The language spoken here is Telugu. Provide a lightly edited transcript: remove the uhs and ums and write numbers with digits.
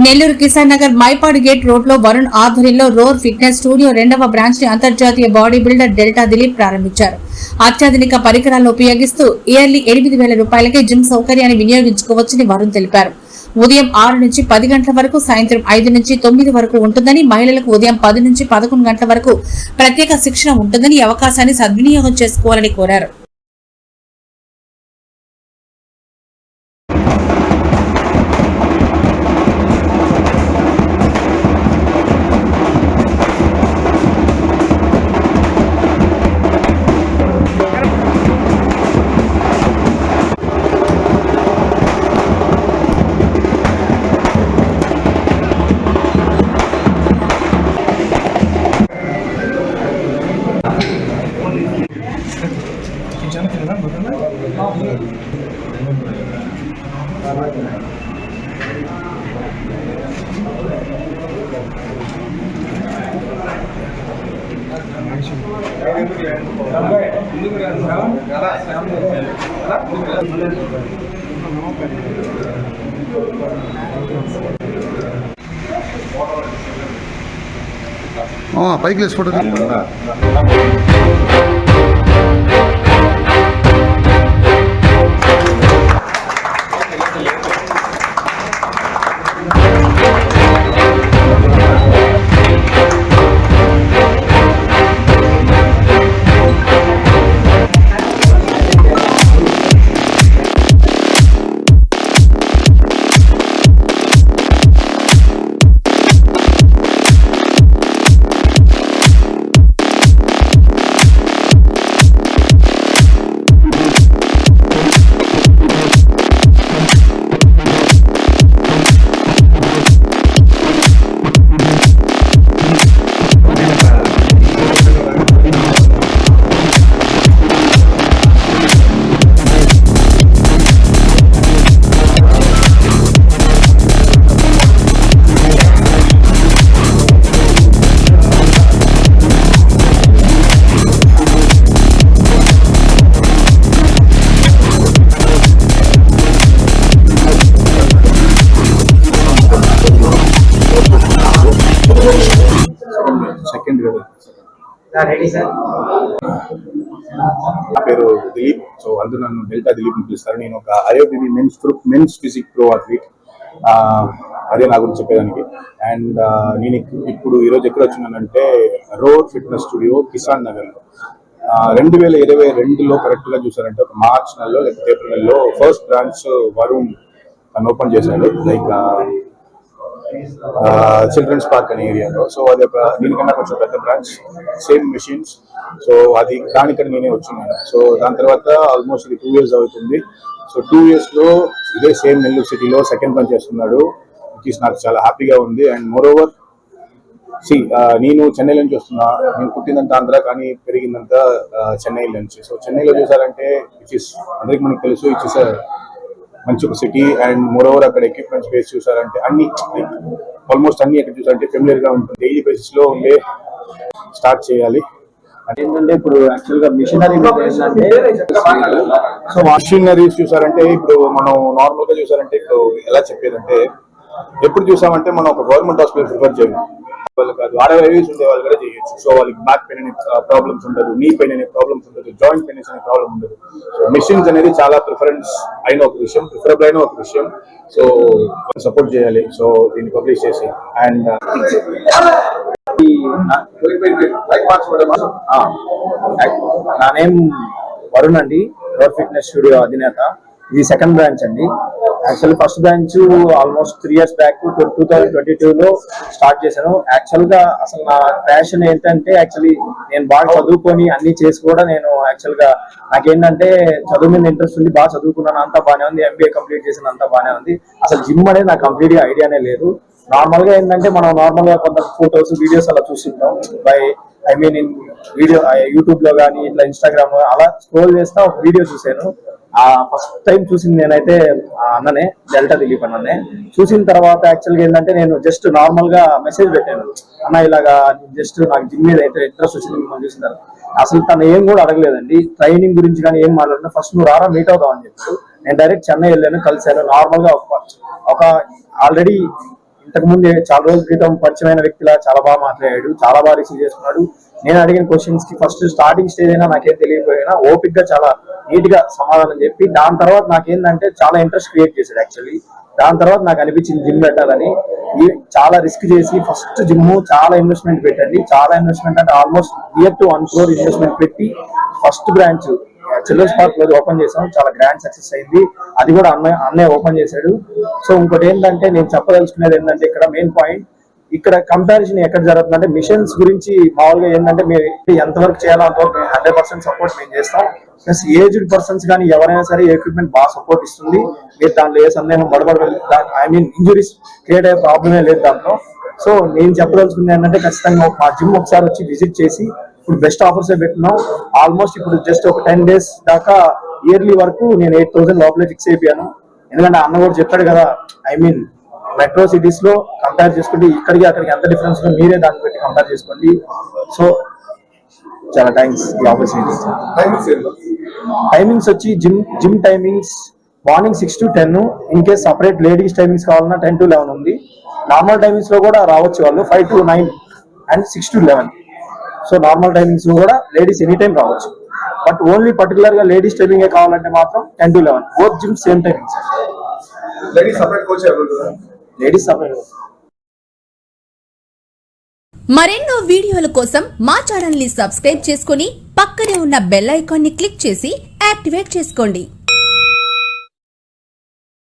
నెల్లూరు కిసాన్ నగర్ మైపాడు గేట్ రోడ్ లో వరుణ్ ఆధ్వర్యంలో రోర్ ఫిట్నెస్ స్టూడియో 2వ బ్రాంచ్ ని అంతర్జాతీయ బాడీ బిల్డర్ డెల్టా దిలీప్ ప్రారంభించారు. అత్యాధునిక పరికరాలను ఉపయోగిస్తూ ఇయర్లీ 8,000 రూపాయలకే జిమ్ సౌకర్యాన్ని వినియోగించుకోవచ్చని వరుణ్ తెలిపారు. ఉదయం 6 నుంచి 10 గంటల వరకు, సాయంత్రం 5 నుంచి 9 వరకు ఉంటుందని, మహిళలకు ఉదయం 10 నుంచి 11 గంటల వరకు ప్రత్యేక శిక్షణ ఉంటుందని, అవకాశాన్ని సద్వినియోగం చేసుకోవాలని కోరారు. పైకి లేచి ఫోటో నా పేరు దిలీప్. సో అందరూ నన్ను డెల్టా దిలీప్ అని పిలుస్తారు. నేను ఒక ఐఓబిబి మెన్స్ ఫిజిక్ ప్రో అథ్లీట్. అదే నా గురించి చెప్పేదానికి. అండ్ నేను ఇప్పుడు ఈరోజు ఎక్కడ వచ్చినానంటే రోర్ ఫిట్నెస్ స్టూడియో కిసాన్ నగర్లో 2022లో కరెక్ట్గా చూసారంటే ఒక మార్చ్ నెలలో లేకపోతే ఏప్రిల్ నెలలో ఫస్ట్ బ్రాంచ్ వరుణ్ తను ఓపెన్ చేశాడు. లైక్ చిల్డ్రన్స్ పార్క్ అనే ఏరియాలో. సో అది ఒక దీనికన్నా కొంచెం పెద్ద బ్రాంచ్, సేమ్ మెషిన్స్. సో అది దానికన్నా నేనే వచ్చినాను. సో దాని తర్వాత ఆల్మోస్ట్ ఇది 2 years అవుతుంది. సో 2 yearsలో ఇదే సేమ్ నెల్లూరు సిటీలో సెకండ్ బ్రాంచ్ చేస్తున్నాడు, విచ్ ఈస్ నాకు చాలా హ్యాపీగా ఉంది. అండ్ మోర్ ఓవర్ నేను చెన్నై నుంచి వస్తున్నా. నేను పుట్టినంత ఆంధ్ర, కానీ పెరిగిందంతా చెన్నై నుంచి. సో చెన్నైలో చూసారంటే విచ్ ఇస్ అందరికి మనకు తెలుసు, విచ్ ఇస్ మంచి ఒక సిటీ. అండ్ మోర్ ఓవర్ అక్కడ ఎక్విప్మెంట్స్ బేస్ చూసారంటే అన్ని ఆల్మోస్ట్ అన్ని ఎక్కడ చూసారంటే ఫెమిలియర్ గా ఉంటుంది. డైలీ బేసిస్ లో ఉండే స్టార్ట్ చేయాలి. ఏంటంటే ఇప్పుడు యాక్చువల్ గా మిషనరీ సో మిషనరీస్ చూసారంటే ఇప్పుడు మనం నార్మల్ గా చూసారంటే ఇప్పుడు ఎలా చెప్పేదంటే ఎప్పుడు చూసామంటే మనం ఒక గవర్నమెంట్ హాస్పిటల్ ప్రిఫర్ చేయాలి. వాళ్ళు కాదు, ఆడవేస్ ఉండే వాళ్ళు కూడా చేయొచ్చు. సో వాళ్ళకి బ్యాక్ పెయిన్ అనే ప్రాబ్లమ్స్ ఉండదు, నీ పెయిన్ అనే ప్రాబ్లమ్స్ ఉండదు, జాయింట్ పెయిన్స్ అనే ప్రాబ్లం ఉండదు. సో మెషిన్స్ అనేది చాలా ప్రిఫరెన్స్ అయిన ఒక విషయం, ప్రిఫరబుల్ అయిన ఒక విషయం. సో సపోర్ట్ చేయాలి. సో దీన్ని పబ్లిష్ చేసి అండ్ నా నేమ్ వరుణ్ అండి, రోర్ ఫిట్నెస్ స్టూడియో అధినేత. ఇది సెకండ్ బ్రాంచ్ అండి. Actually first branch almost 3 years back 2022లో స్టార్ట్ చేశాను. యాక్చువల్ గా అసలు నా ప్యాషన్ ఏంటంటే యాక్చువల్లీ నేను బాగా చదువుకొని అన్ని చేసి కూడా నేను యాక్చువల్ గా నాకేంటంటే చదువు మీద ఇంట్రెస్ట్ ఉంది, బాగా చదువుకున్నాను, అంతా బాగానే ఉంది, MBA కంప్లీట్ చేసిన అంతా బాగానే ఉంది. అసలు జిమ్ అనేది నాకు కంప్లీట్ గా ఐడియానే లేదు. నార్మల్ గా ఏంటంటే మనం నార్మల్ గా కొంత ఫోటోస్ వీడియోస్ అలా చూస్తుంటాం. ఇన్ వీడియో యూట్యూబ్ లో కానీ ఇట్లా ఇన్స్టాగ్రామ్ అలా స్క్రోల్ చేస్తా ఒక వీడియో చూసాను. ఫస్ట్ టైం చూసింది నేనైతే అన్ననే, డెల్టా దిలీప్ అన్ననే. చూసిన తర్వాత యాక్చువల్గా ఏంటంటే నేను జస్ట్ నార్మల్ గా మెసేజ్ పెట్టాను, అన్న ఇలాగా జస్ట్ నాకు జిమ్ మీద అయితే ఇంట్రెస్ట్ వచ్చింది మిమ్మల్ని చూసిన తర్వాత. అసలు తను ఏం కూడా అడగలేదండి, ట్రైనింగ్ గురించి కానీ ఏం మాట్లాడినా ఫస్ట్ నువ్వు రారా మీట్ అవుతావు అని చెప్పి నేను డైరెక్ట్ చెన్నై వెళ్ళాను, కలిశాను. నార్మల్ గా ఒక ఆల్రెడీ ఇంతకుముందు చాలా రోజుల క్రితం పరిచయమైన వ్యక్తిలా చాలా బాగా మాట్లాడాడు, చాలా బాగా రిసీవ్ చేసుకున్నాడు. నేను అడిగిన క్వశ్చన్స్ కి ఫస్ట్ స్టార్టింగ్ స్టేజ్ అయినా నాకేం తెలియకపోయినా ఓపిక్ గా చాలా నీట్ గా సమాధానం చెప్పి దాని తర్వాత నాకేంటంటే చాలా ఇంట్రెస్ట్ క్రియేట్ చేశాడు యాక్చువల్లీ. దాని తర్వాత నాకు అనిపించింది జిమ్ పెట్టాలని. చాలా రిస్క్ చేసి ఫస్ట్ జిమ్ చాలా ఇన్వెస్ట్మెంట్ పెట్టండి, చాలా ఇన్వెస్ట్మెంట్ అంటే almost near to 1 crore investment పెట్టి ఫస్ట్ బ్రాంచ్ చిల్డ్రన్స్ పార్క్ లో ఓపెన్ చేసాం. చాలా గ్రాండ్ సక్సెస్ అయింది. అది కూడా అన్నయ్య ఓపెన్ చేశాడు. సో ఇంకోటి ఏంటంటే నేను చెప్పదలుచుకునేది ఏంటంటే ఇక్కడ మెయిన్ పాయింట్, ఇక్కడ కంపారిజన్ ఎక్కడ జరుగుతుందంటే మిషన్స్ గురించి మామూలుగా ఏంటంటే మీరు ఎంతవరకు చేయాలో అంతవరకు 100% సపోర్ట్ మేము చేస్తాం. ప్లస్ ఏజ్డ్ పర్సన్స్ కానీ ఎవరైనా సరే ఎక్విప్మెంట్ బాగా సపోర్ట్ ఇస్తుంది. మీరు దాంట్లో ఏ సందేహం ఇంజురీస్ క్రియేట్ అయ్యే ప్రాబ్లమే లేదు దాంట్లో. సో నేను చెప్పదలుచుకుంది ఏంటంటే ఖచ్చితంగా మా జిమ్ ఒకసారి వచ్చి విజిట్ చేసి, ఇప్పుడు బెస్ట్ ఆఫర్స్ పెట్టినాం. ఆల్మోస్ట్ ఇప్పుడు జస్ట్ ఒక 10 days దాకా ఇయర్లీ వరకు నేను 8,000 లోపలే ఫిక్స్ అయిపోయాను. ఎందుకంటే అన్న కూడా చెప్పాడు కదా, మెట్రో సిటీస్ లో కంపేర్ చేసుకుంటే ఇక్కడికి అక్కడికి ఎంత డిఫరెన్స్ లో మీరే దాన్ని బట్టి కంపేర్ చేసుకోండి. సో చాలా థ్యాంక్స్ ఈ ఆపర్చునిటీ. టైమింగ్స్ వచ్చి gym timings morning 6 to 10. In case separate ladies timings కావాలన్నా 10 to 11 ఉంది. నార్మల్ టైమింగ్స్ లో కూడా రావచ్చు వాళ్ళు 5 to 9 and 6 to 11. So normal timings లో కూడా లేడీస్ ఎనీ టైం రావచ్చు. బట్ ఓన్లీ పర్టికులర్ గా లేడీస్ టైమింగ్ కావాలంటే మాత్రం 10 to 11. Both gym same timings. Ladies separate coach ladies separate. మరెన్నో వీడియోల కోసం మా ఛానల్ ని సబ్స్క్రైబ్ చేసుకుని పక్కనే ఉన్న బెల్ ఐకాన్ ని క్లిక్ చేసి యాక్టివేట్ చేసుకోండి.